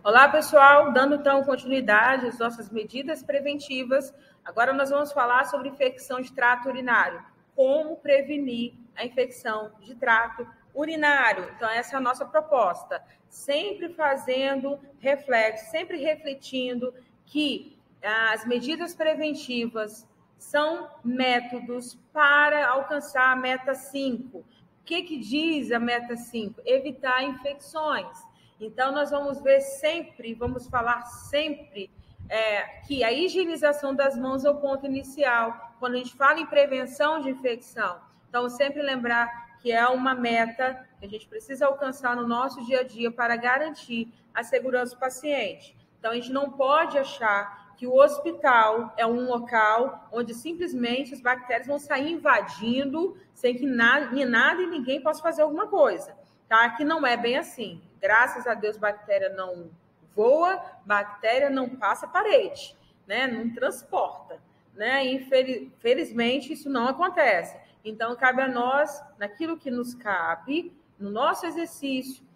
Olá, pessoal, dando então continuidade às nossas medidas preventivas. Agora nós vamos falar sobre infecção de trato urinário. Como prevenir a infecção de trato urinário. Então, essa é a nossa proposta. Sempre fazendo reflexo, sempre refletindo que as medidas preventivas são métodos para alcançar a meta 5. O que diz a meta 5? Evitar infecções. Então, nós vamos ver sempre, vamos falar sempre que a higienização das mãos é o ponto inicial, quando a gente fala em prevenção de infecção. Então, sempre lembrar que é uma meta que a gente precisa alcançar no nosso dia a dia para garantir a segurança do paciente. Então, a gente não pode achar que o hospital é um local onde simplesmente as bactérias vão sair invadindo sem que nada e ninguém possa fazer alguma coisa. Tá? Que não é bem assim. Graças a Deus, bactéria não voa, bactéria não passa parede, né? Não transporta, né? Infelizmente, isso não acontece. Então, cabe a nós, naquilo que nos cabe, no nosso exercício,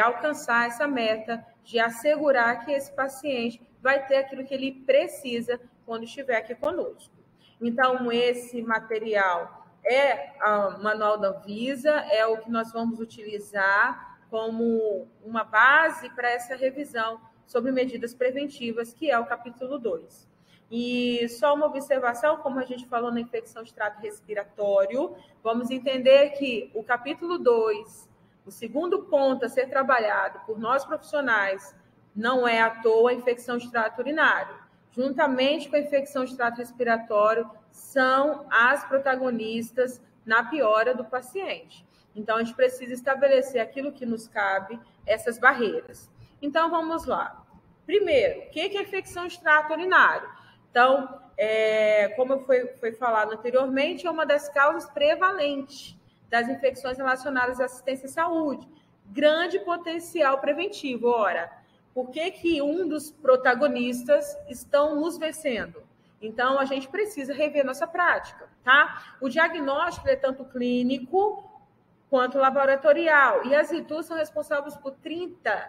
alcançar essa meta de assegurar que esse paciente vai ter aquilo que ele precisa quando estiver aqui conosco. Então, esse material é o Manual da Anvisa, é o que nós vamos utilizar como uma base para essa revisão sobre medidas preventivas, que é o capítulo 2. E só uma observação, como a gente falou na infecção de trato respiratório, vamos entender que o capítulo 2, o segundo ponto a ser trabalhado por nós profissionais, não é à toa a infecção de trato urinário. Juntamente com a infecção de trato respiratório, são as protagonistas na piora do paciente. Então, a gente precisa estabelecer aquilo que nos cabe, essas barreiras. Então, vamos lá. Primeiro, o que é infecção de trato urinário? Então, como foi falado anteriormente, é uma das causas prevalentes das infecções relacionadas à assistência à saúde. Grande potencial preventivo. Ora, por que um dos protagonistas estão nos vencendo? Então, a gente precisa rever nossa prática, tá? O diagnóstico é tanto clínico quanto laboratorial. E as ITUs são responsáveis por 35%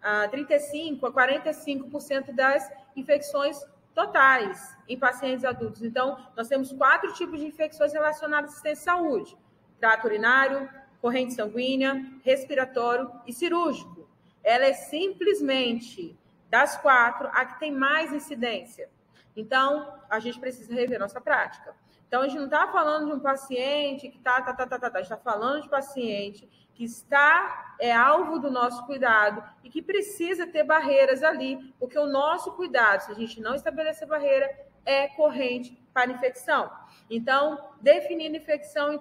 a 45% das infecções totais em pacientes adultos. Então, nós temos 4 tipos de infecções relacionadas à assistência à saúde: trato urinário, corrente sanguínea, respiratório e cirúrgico. Ela é simplesmente, das 4, a que tem mais incidência. Então, a gente precisa rever nossa prática. Então, a gente não está falando de um paciente que a gente está falando de paciente que está alvo do nosso cuidado e que precisa ter barreiras ali, porque o nosso cuidado, se a gente não estabelecer barreira, é corrente para infecção. Então, definindo infecção,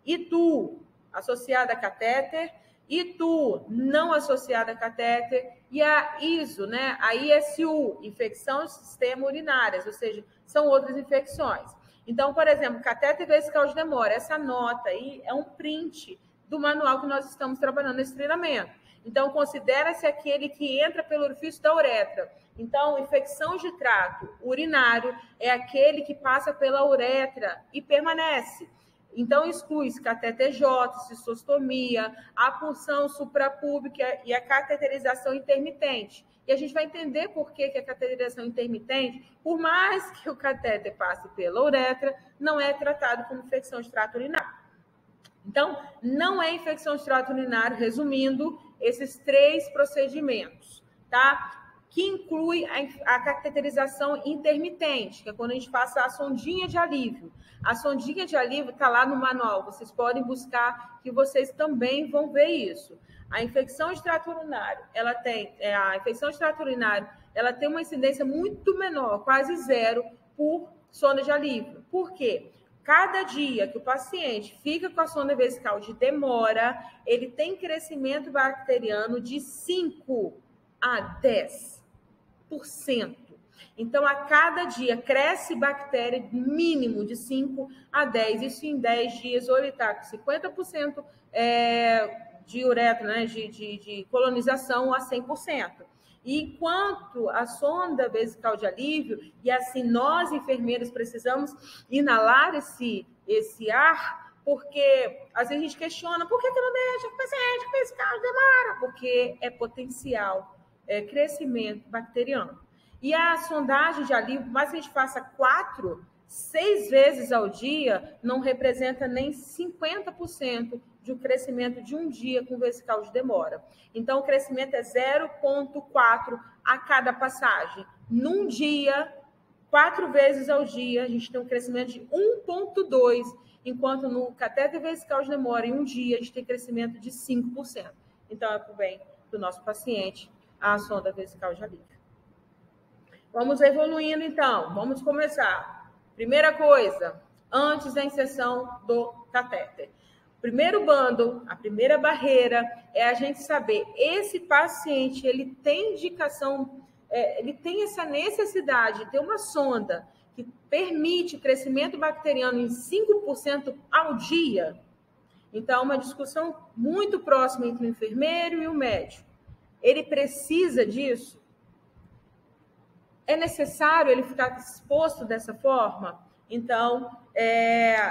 ITU associada a catéter, ITU não associada a catéter, e a ISO, né? A ISU, infecção do sistema urinárias, ou seja, são outras infecções. Então, por exemplo, catéter vesical de demora, essa nota aí é um print do manual que nós estamos trabalhando nesse treinamento. Então, considera-se aquele que entra pelo orifício da uretra. Então, infecção de trato urinário é aquele que passa pela uretra e permanece. Então, exclui-se catéter J, cistostomia, a punção suprapúbica e a cateterização intermitente. E a gente vai entender por que a cateterização intermitente, por mais que o catéter passe pela uretra, não é tratado como infecção de trato urinário. Então, não é infecção de trato urinário, resumindo, esses 3 procedimentos, tá? Que inclui a cateterização intermitente, que é quando a gente passa a sondinha de alívio. A sondinha de alívio está lá no manual, vocês podem buscar, que vocês também vão ver isso. A infecção de trato urinário, ela tem uma incidência muito menor, quase 0, por sonda de alívio. Por quê? Cada dia que o paciente fica com a sonda vesical de demora, ele tem crescimento bacteriano de 5 a 10%. Então, a cada dia cresce bactéria mínimo de 5 a 10. Isso em 10 dias, ou ele está com 50% de uretra, né, de colonização a 100%. E enquanto a sonda vesical de alívio, e assim nós, enfermeiros, precisamos inalar esse ar, porque às vezes a gente questiona, por que não deixa o paciente vesical demora? Porque é potencial crescimento bacteriano. E a sondagem de alívio, mais que a gente faça 4, 6 vezes ao dia, não representa nem 50% de um crescimento de um dia com vesical de demora. Então, o crescimento é 0,4 a cada passagem. Num dia, 4 vezes ao dia, a gente tem um crescimento de 1,2, enquanto no catéter vesical de demora, em um dia, a gente tem crescimento de 5%. Então, é para o bem do nosso paciente, a sonda vesical de alívio. Vamos evoluindo, então. Vamos começar. Primeira coisa, antes da inserção do catéter. Primeiro bundle, a primeira barreira é a gente saber, esse paciente, ele tem indicação, ele tem essa necessidade de ter uma sonda que permite crescimento bacteriano em 5% ao dia. Então, uma discussão muito próxima entre o enfermeiro e o médico. Ele precisa disso? É necessário ele ficar exposto dessa forma? Então,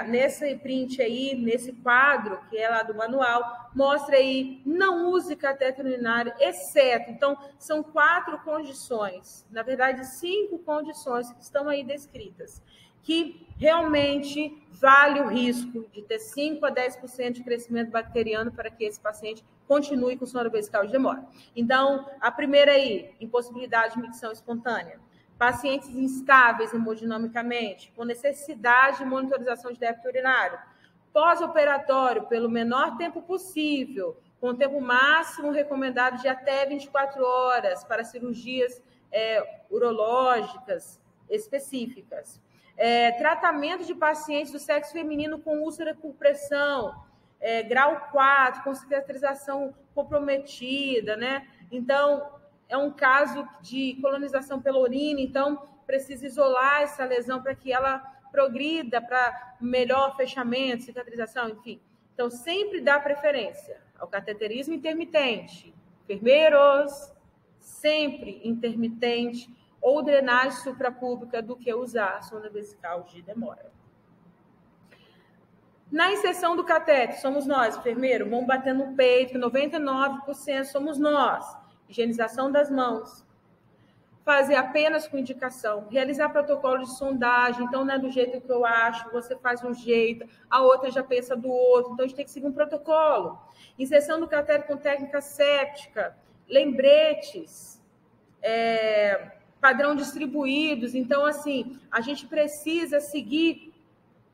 nesse print aí, nesse quadro, que é lá do manual, mostra aí, não use catéter urinário, exceto. Então, são 4 condições, na verdade, 5 condições que estão aí descritas, que realmente vale o risco de ter 5 a 10% de crescimento bacteriano para que esse paciente continue com sonda vesical de demora. Então, a primeira aí, impossibilidade de micção espontânea. Pacientes instáveis hemodinamicamente, com necessidade de monitorização de débito urinário. Pós-operatório, pelo menor tempo possível, com o tempo máximo recomendado de até 24 horas para cirurgias urológicas específicas. Tratamento de pacientes do sexo feminino com úlcera por pressão, grau 4, com cicatrização comprometida, né? Então, é um caso de colonização pela urina, então precisa isolar essa lesão para que ela progrida para melhor fechamento, cicatrização, enfim. Então, sempre dá preferência ao cateterismo intermitente. Enfermeiros, sempre intermitente ou drenagem suprapúbica do que usar a sonda vesical de demora. Na inserção do catéter, somos nós, enfermeiro, vamos bater no peito, 99% somos nós. Higienização das mãos, fazer apenas com indicação, realizar protocolo de sondagem, então não é do jeito que eu acho, você faz um jeito, a outra já pensa do outro, então a gente tem que seguir um protocolo. Inserção do catéter com técnica séptica, lembretes, padrão distribuídos, então assim, a gente precisa seguir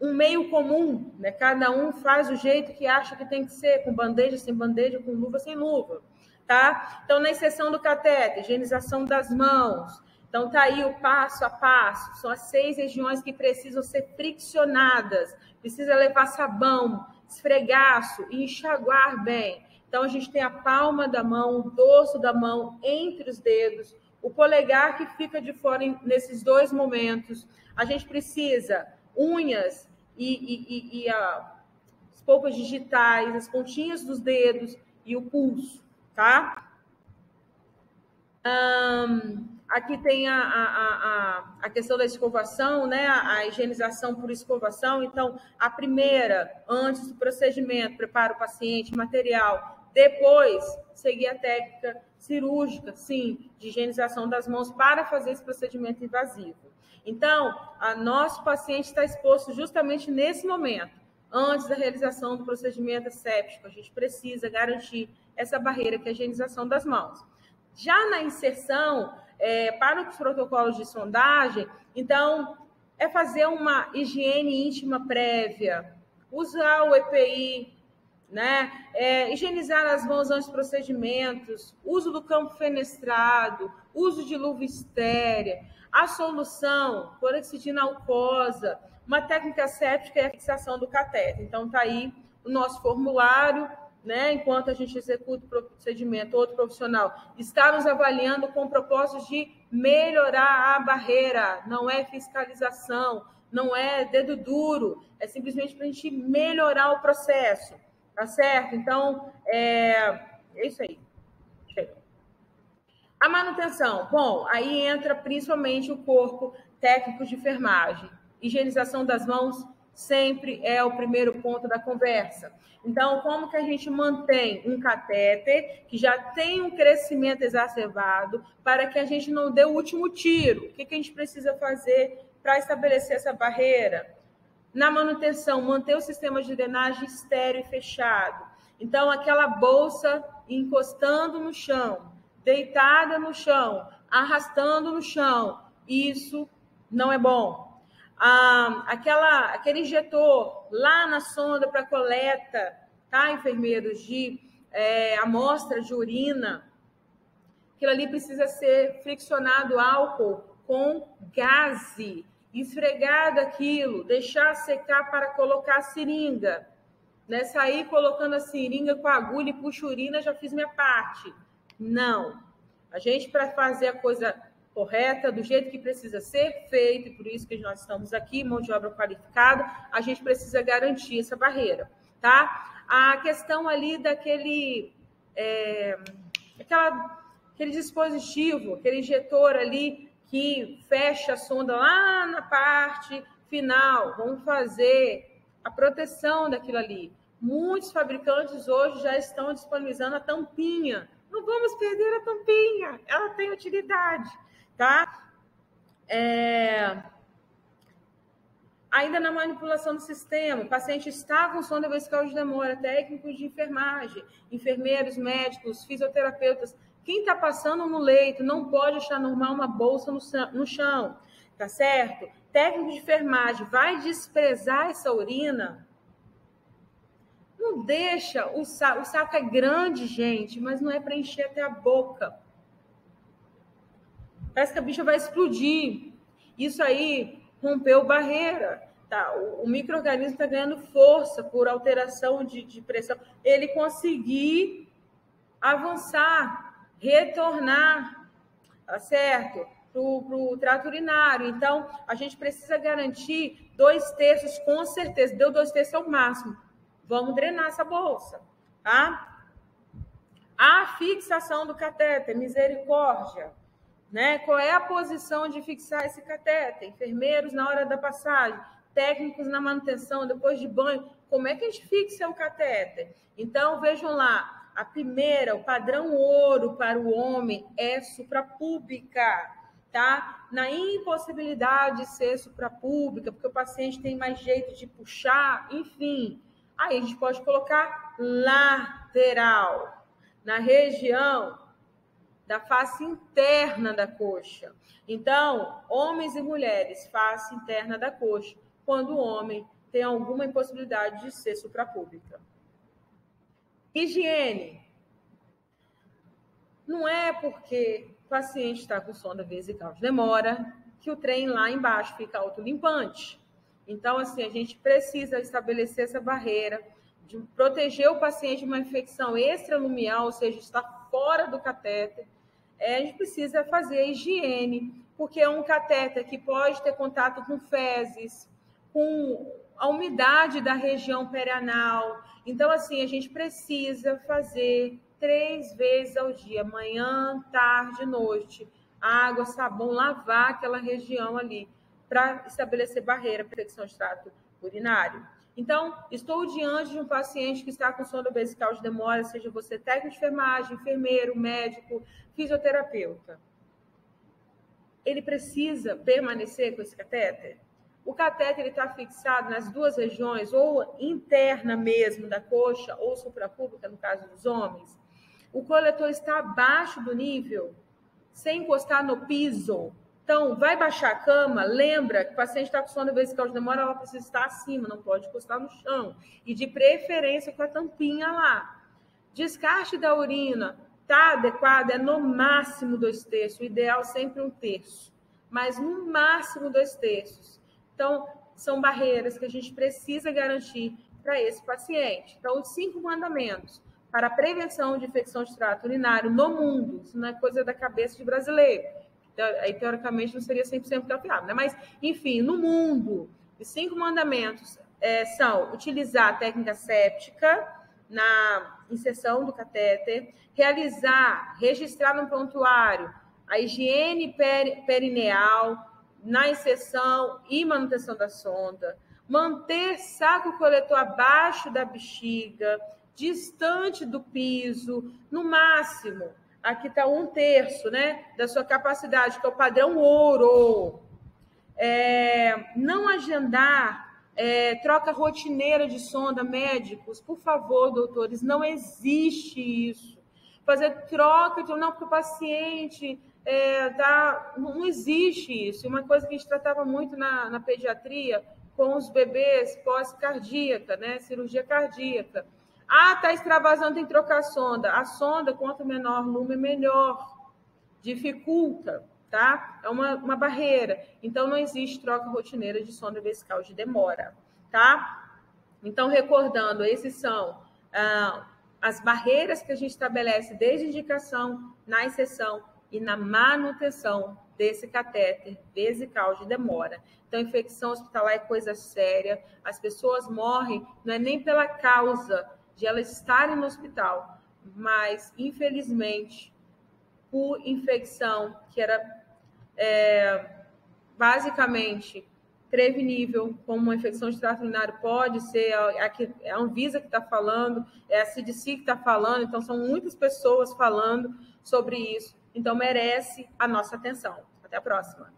um meio comum, né? Cada um faz o jeito que acha que tem que ser, com bandeja, sem bandeja, com luva, sem luva. Tá? Então, na inserção do catéter, higienização das mãos. Então, tá aí o passo a passo. São as 6 regiões que precisam ser friccionadas. Precisa levar sabão, esfregaço e enxaguar bem. Então, a gente tem a palma da mão, o dorso da mão entre os dedos, o polegar que fica de fora nesses 2 momentos. A gente precisa unhas e as polpas digitais, as pontinhas dos dedos e o pulso. Tá? Aqui tem a questão da escovação, né? A higienização por escovação. Então, a primeira, antes do procedimento, prepara o paciente, material. Depois, seguir a técnica cirúrgica, sim, de higienização das mãos para fazer esse procedimento invasivo. Então, nosso paciente está exposto justamente nesse momento, antes da realização do procedimento séptico. A gente precisa garantir essa barreira que é a higienização das mãos. Já na inserção, para os protocolos de sondagem, então, é fazer uma higiene íntima prévia, usar o EPI, né? Higienizar as mãos antes dos procedimentos, uso do campo fenestrado, uso de luva estérea, a solução, clorexidina alcosa, uma técnica séptica e a fixação do catéter. Então, está aí o nosso formulário, né? Enquanto a gente executa o procedimento, outro profissional está nos avaliando com propósitos de melhorar a barreira, não é fiscalização, não é dedo duro, é simplesmente para a gente melhorar o processo, tá certo? Então, é isso aí. Chega. A manutenção, bom, aí entra principalmente o corpo técnico de enfermagem, higienização das mãos sempre é o primeiro ponto da conversa. Então, como que a gente mantém um catéter que já tem um crescimento exacerbado para que a gente não dê o último tiro? O que a gente precisa fazer para estabelecer essa barreira? Na manutenção, manter o sistema de drenagem estéril e fechado. Então, aquela bolsa encostando no chão, deitada no chão, arrastando no chão, isso não é bom. Aquele injetor lá na sonda para coleta, tá, enfermeiros, de amostra de urina, aquilo ali precisa ser friccionado álcool com gaze, esfregado aquilo, deixar secar para colocar a seringa, né? Sair colocando a seringa com a agulha e puxa urina, já fiz minha parte. Não. A gente, para fazer a coisa correta, do jeito que precisa ser feito, e por isso que nós estamos aqui, mão de obra qualificada, a gente precisa garantir essa barreira, tá? A questão ali daquele aquele dispositivo, aquele injetor ali que fecha a sonda lá na parte final, vamos fazer a proteção daquilo ali. Muitos fabricantes hoje já estão disponibilizando a tampinha. Não vamos perder a tampinha, ela tem utilidade, tá? Ainda na manipulação do sistema, o paciente está com sonda vesical de demora, técnicos de enfermagem, enfermeiros, médicos, fisioterapeutas, quem está passando no leito não pode achar normal uma bolsa no chão, tá certo? Técnico de enfermagem vai desprezar essa urina? Não deixa, o saco é grande, gente, mas não é para encher até a boca. Parece que a bicha vai explodir. Isso aí rompeu barreira. Tá? O micro-organismo está ganhando força por alteração de pressão. Ele conseguir avançar, retornar, tá certo? Para o trato urinário. Então, a gente precisa garantir 2/3, com certeza. Deu 2/3 é o máximo. Vamos drenar essa bolsa, tá? A fixação do catéter, misericórdia, né? Qual é a posição de fixar esse catéter? Enfermeiros na hora da passagem, técnicos na manutenção, depois de banho, como é que a gente fixa o catéter? Então, vejam lá, a primeira, o padrão ouro para o homem é suprapúbica, tá? Na impossibilidade de ser suprapúbica, porque o paciente tem mais jeito de puxar, enfim. Aí a gente pode colocar lateral, na região da face interna da coxa. Então, homens e mulheres, face interna da coxa, quando o homem tem alguma impossibilidade de ser suprapúbica. Higiene. Não é porque o paciente está com sonda vesical de demora que o trem lá embaixo fica autolimpante. Então, assim, a gente precisa estabelecer essa barreira de proteger o paciente de uma infecção extralumial, ou seja, está fora do catéter. A gente precisa fazer a higiene, porque é um catéter que pode ter contato com fezes, com a umidade da região perianal. Então, assim, a gente precisa fazer 3 vezes ao dia, manhã, tarde, noite, água, sabão, lavar aquela região ali, para estabelecer barreira para infecção de trato urinário. Então, estou diante de um paciente que está com sonda vesical de demora, seja você técnico de enfermagem, enfermeiro, médico, fisioterapeuta. Ele precisa permanecer com esse catéter? O catéter está fixado nas 2 regiões, ou interna mesmo da coxa, ou suprapúbica, no caso dos homens. O coletor está abaixo do nível, sem encostar no piso. Então, vai baixar a cama, lembra que o paciente está com sonda vesical de demora, ela precisa estar acima, não pode encostar no chão. E de preferência com a tampinha lá. Descarte da urina está adequado, é no máximo 2/3, o ideal sempre 1/3, mas no máximo 2/3. Então, são barreiras que a gente precisa garantir para esse paciente. Então, os 5 mandamentos para a prevenção de infecção de trato urinário no mundo, isso não é coisa da cabeça de brasileiro. Aí, teoricamente, não seria 100% confiável, né? Mas, enfim, no mundo, os 5 mandamentos são utilizar a técnica séptica na inserção do catéter, registrar no prontuário a higiene perineal na inserção e manutenção da sonda, manter saco coletor abaixo da bexiga, distante do piso, no máximo. Aqui está 1/3, né, da sua capacidade, que é o padrão ouro. Não agendar troca rotineira de sonda, médicos, por favor, doutores, não existe isso. Fazer troca, não, porque o paciente não existe isso. Uma coisa que a gente tratava muito na pediatria com os bebês pós-cardíaca, né, cirurgia cardíaca. Tá extravasando, tem que trocar a sonda. A sonda, quanto menor lume, melhor. Dificulta, tá? É uma barreira. Então, não existe troca rotineira de sonda vesical de demora, tá? Então, recordando, esses são as barreiras que a gente estabelece desde a indicação, na inserção e na manutenção desse catéter vesical de demora. Então, infecção hospitalar é coisa séria. As pessoas morrem, não é nem pela causa de elas estarem no hospital, mas, infelizmente, por infecção que era basicamente prevenível, como uma infecção de trato urinário pode ser, é a Anvisa que está falando, é a CDC que está falando, então são muitas pessoas falando sobre isso, então merece a nossa atenção. Até a próxima.